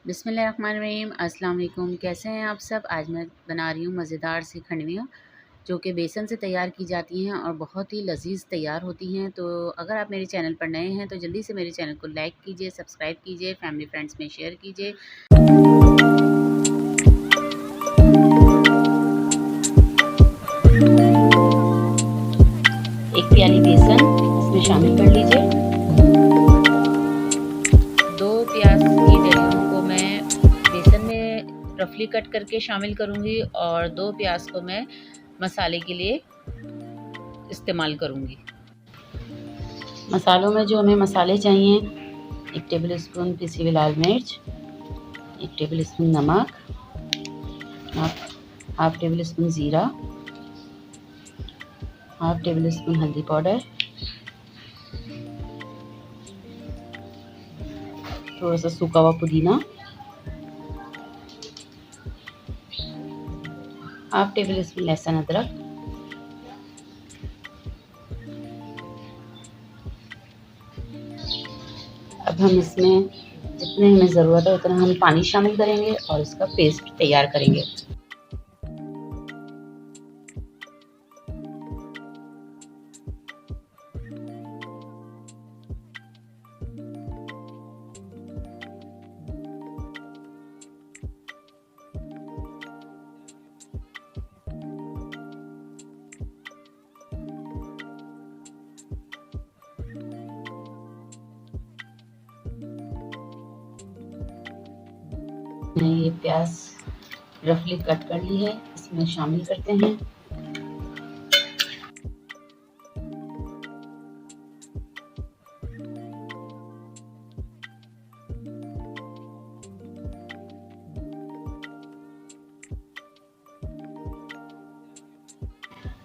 बिस्मिल्लाहिर्रहमानिर्रहीम। अस्सलाम वालेकुम। कैसे हैं आप सब। आज मैं बना रही हूँ मज़ेदार सी खंडवियाँ जो कि बेसन से तैयार की जाती हैं और बहुत ही लजीज तैयार होती हैं। तो अगर आप मेरे चैनल पर नए हैं तो जल्दी से मेरे चैनल को लाइक कीजिए, सब्सक्राइब कीजिए, फैमिली फ्रेंड्स में शेयर कीजिए। एक प्याली बेसन इसमें शामिल कर लीजिए। 2 प्याज की डलियों को मैं बेसन में रफली कट करके शामिल करूंगी और 2 प्याज को मैं मसाले के लिए इस्तेमाल करूंगी। मसालों में जो हमें मसाले चाहिए, 1 टेबल स्पून पिसी हुई लाल मिर्च, 1 टेबल स्पून नमक, हाफ टेबल स्पून ज़ीरा, हाफ टेबल स्पून हल्दी पाउडर, थोड़ा सा सूखा हुआ पुदीना, हाफ टेबल स्पून लहसुन अदरक, अब हम इसमें जितने हमें ज़रूरत है उतना हम पानी शामिल करेंगे और इसका पेस्ट तैयार करेंगे। ये प्याज रफली कट कर ली है, इसमें शामिल करते हैं।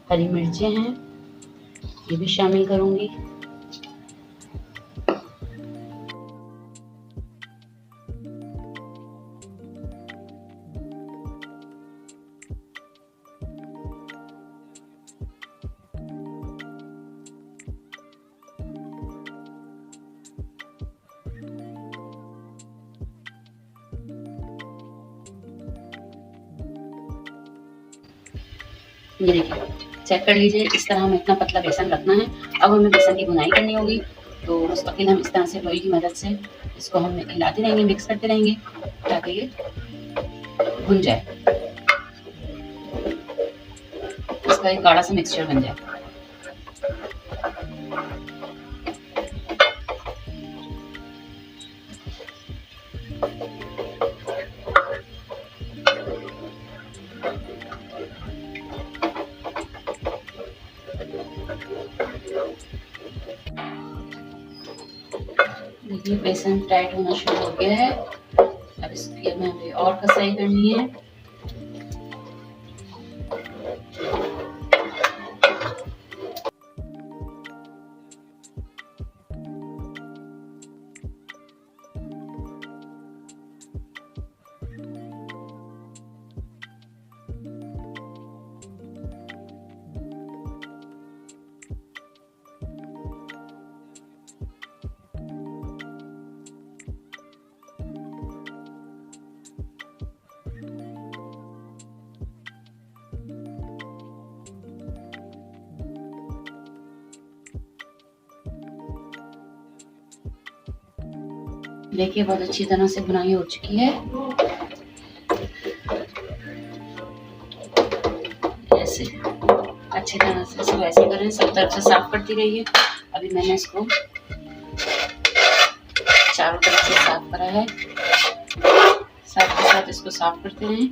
हरी मिर्चें हैं, ये भी शामिल करूंगी। ये देखिए, चेक कर लीजिए, इस तरह हमें इतना पतला बेसन रखना है। अब हमें बेसन की भुनाई करनी होगी, तो मुस्तकिल हम इस तरह से लोई की मदद से इसको हम हिलाते रहेंगे, मिक्स करते रहेंगे ताकि ये भुन जाए, इसका एक गाढ़ा सा मिक्सचर बन जाए। देखिए बेसन टाइट होना शुरू हो गया है। अब इसकी हमें और कसाई करनी है। देखिए बहुत अच्छी तरह से बुनाई हो चुकी है। ऐसे अच्छी तरह से इसको ऐसे करें, सब तरफ से साफ करती रहिए। अभी मैंने इसको चारों तरफ से साफ करा है, साथ के साथ इसको साफ करते रहें।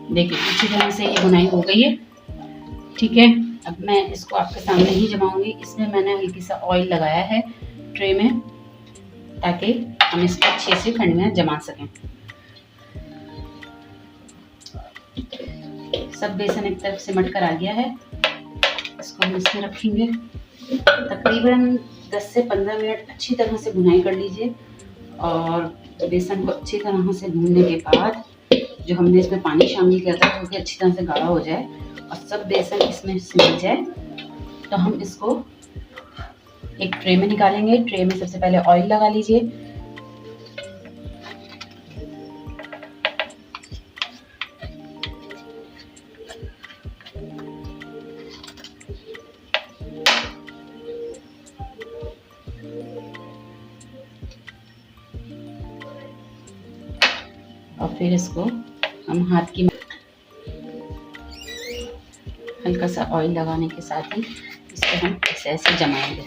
देखिए अच्छी तरह से ये बुनाई हो गई है। ठीक है, अब मैं इसको आपके सामने ही जमाऊंगी। इसमें मैंने हल्की सा ऑयल लगाया है ट्रे में, ताकि हम इसको अच्छे से खंडवियाँ जमा सकें। सब बेसन एक तरफ से मट कर आ गया है, इसको हम इसमें रखेंगे। तकरीबन 10 से 15 मिनट अच्छी तरह से भुनाई कर लीजिए और बेसन को अच्छी तरह से भूनने के बाद जो हमने इसमें पानी शामिल किया था वो अच्छी तरह से गाढ़ा हो जाए और सब बेसन इसमें मिल जाए, तो हम इसको एक ट्रे में निकालेंगे। ट्रे में सबसे पहले ऑयल लगा लीजिए। और फिर इसको हम हाथ की हल्का सा ऑयल लगाने के साथ ही इसको हम ऐसे ऐसे जमाएंगे।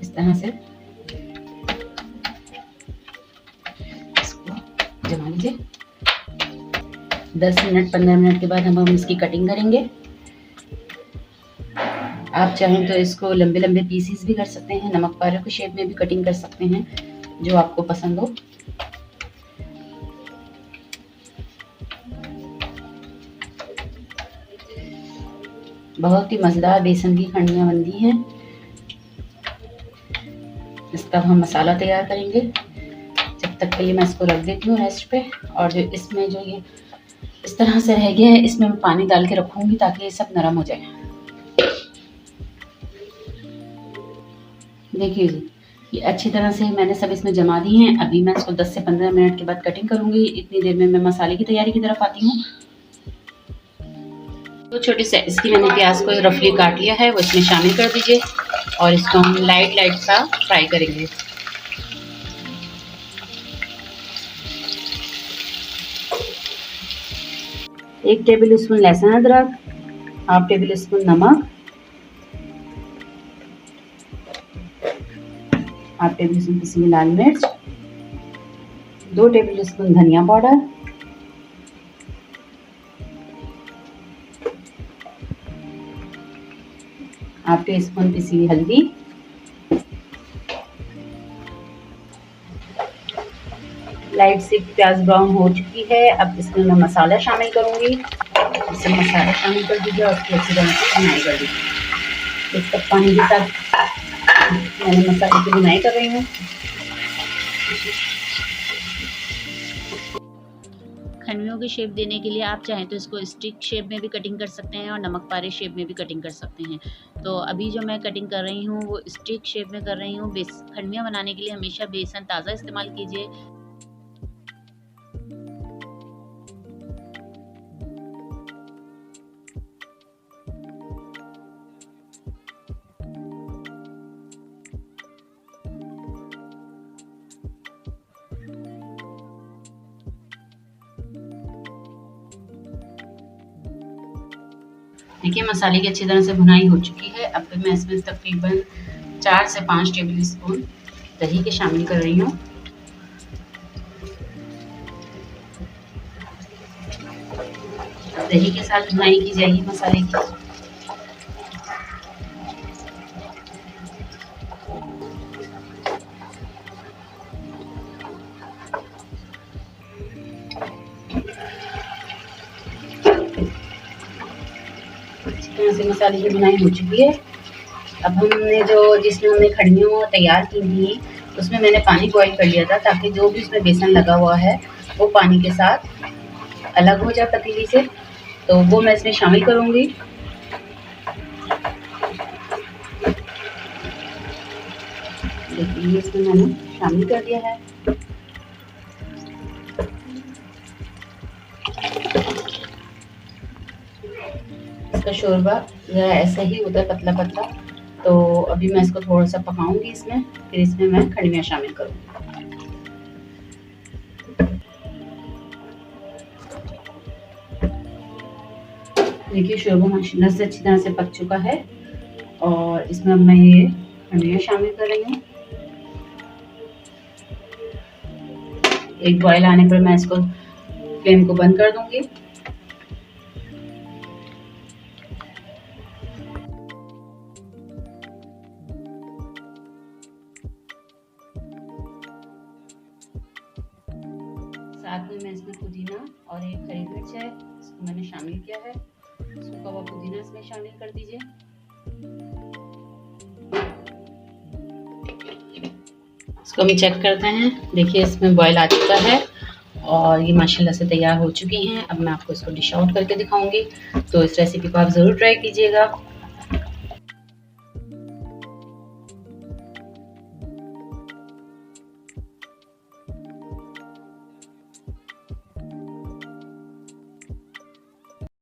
इस तरह से इसको जमा लीजिए। 10 मिनट 15 मिनट के बाद हम इसकी कटिंग करेंगे। आप चाहें तो इसको लंबे लंबे पीसीस भी कर सकते हैं, नमक पारे की शेप में भी कटिंग कर सकते हैं, जो आपको पसंद हो। बहुत ही मज़ेदार बेसन की खंडवियाँ बनती हैं। इसका हम मसाला तैयार करेंगे। जब तक के लिए मैं इसको रख देती हूँ रेस्ट पे। और जो इसमें जो ये इस तरह से रह गया है, इसमें मैं पानी डाल के रखूँगी ताकि ये सब नरम हो जाए। देखिए जी, ये अच्छी तरह से मैंने सब इसमें जमा दी हैं। अभी मैं इसको 10 से 15 मिनट के बाद कटिंग करूँगी। इतनी देर में मैं मसाले की तैयारी की तरफ आती हूँ। तो छोटी साइज की मैंने प्याज को रफली काट लिया है, वो इसमें शामिल कर दीजिए और इसको हम लाइट सा फ्राई करेंगे। एक टेबल स्पून लहसुन अदरक, हाफ टेबल स्पून नमक, हाफ टेबल स्पून पिसी हुई लाल मिर्च, 2 टेबल स्पून धनिया पाउडर, हाफ टी स्पून पिसी हुई हल्दी, लाइट से प्याज ब्राउन हो चुकी है। अब इसमें मैं मसाला शामिल करूंगी। इसमें मसाला शामिल कर दीजिए और उसकी अच्छी तरह से भुनाई कर दीजिए। एक कप पानी के साथ मैंने मसाले की भुनाई कर रही हूँ। खंडवियों की शेप देने के लिए आप चाहें तो इसको स्टिक शेप में भी कटिंग कर सकते हैं और नमक पारे शेप में भी कटिंग कर सकते हैं। तो अभी जो मैं कटिंग कर रही हूँ वो स्टिक शेप में कर रही हूँ। खंडवियाँ बनाने के लिए हमेशा बेसन ताज़ा इस्तेमाल कीजिए। देखिए मसाले की अच्छी तरह से भुनाई हो चुकी है। अब मैं इसमें तकरीबन 4 से 5 टेबल स्पून दही के शामिल कर रही हूँ। दही के साथ भुनाई की जाएगी मसाले की। अच्छी तरह से मसाले की भुनाई हो चुकी है। अब हमने जिसमें हमने खंडवियाँ तैयार की थी उसमें मैंने पानी बॉईल कर लिया था ताकि जो भी उसमें बेसन लगा हुआ है वो पानी के साथ अलग हो जाए पतीली से। तो वो मैं इसमें शामिल करूँगी। देखिए इसमें मैंने शामिल कर दिया है। इसका शोरबा ज़रा ऐसा ही होता है पतला पतला। तो अभी मैं इसको थोड़ा सा पकाऊंगी इसमें, फिर इसमें मैं खंडवियाँ शामिल करूँगी। देखिए शोरबा माशाल्लाह से अच्छी तरह से पक चुका है और इसमें अब मैं ये खंडवियाँ शामिल कर रही हूँ। एक बॉयल आने पर मैं इसको फ्लेम को बंद कर दूंगी। साथ में मैं इसमें पुदीना और एक हरी मिर्च है, इसको मैंने शामिल किया है। सूखा हुआ पुदीना इसमें शामिल कर दीजिए। इसको हम चेक करते हैं। देखिए इसमें बॉयल आ चुका है और ये माशाल्लाह से तैयार हो चुकी हैं। अब मैं आपको इसको डिश आउट करके दिखाऊंगी, तो इस रेसिपी को आप ज़रूर ट्राई कीजिएगा।